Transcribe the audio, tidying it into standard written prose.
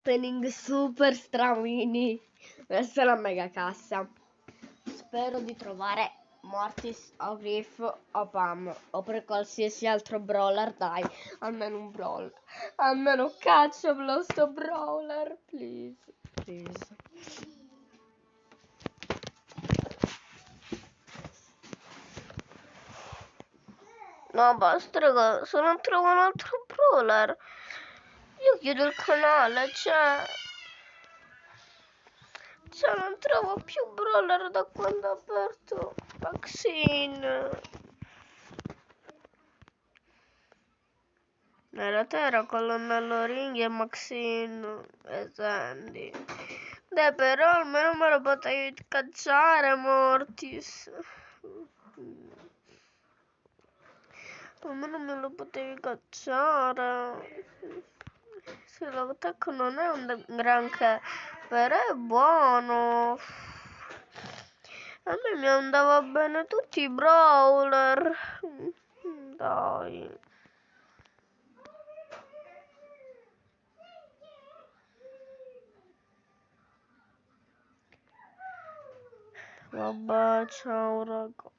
Opening super stramini verso la mega cassa. Spero di trovare Mortis o Griff o Pam o per qualsiasi altro brawler, dai, almeno un brawler, almeno cacciamelo sto brawler, please. No, basta raga, se non trovo un altro brawler io chiudo il canale, cioè non trovo più brawler da quando ho aperto Vaccine. Nella terra colonnello Ring e Maxine e Sandy. Dai, però almeno me lo potevi cacciare, Mortis. Almeno me lo potevi cacciare. Sì, l'attacco non è un granché, però è buono. A me mi andava bene tutti i brawler. Dai. Vabbè, ciao raga.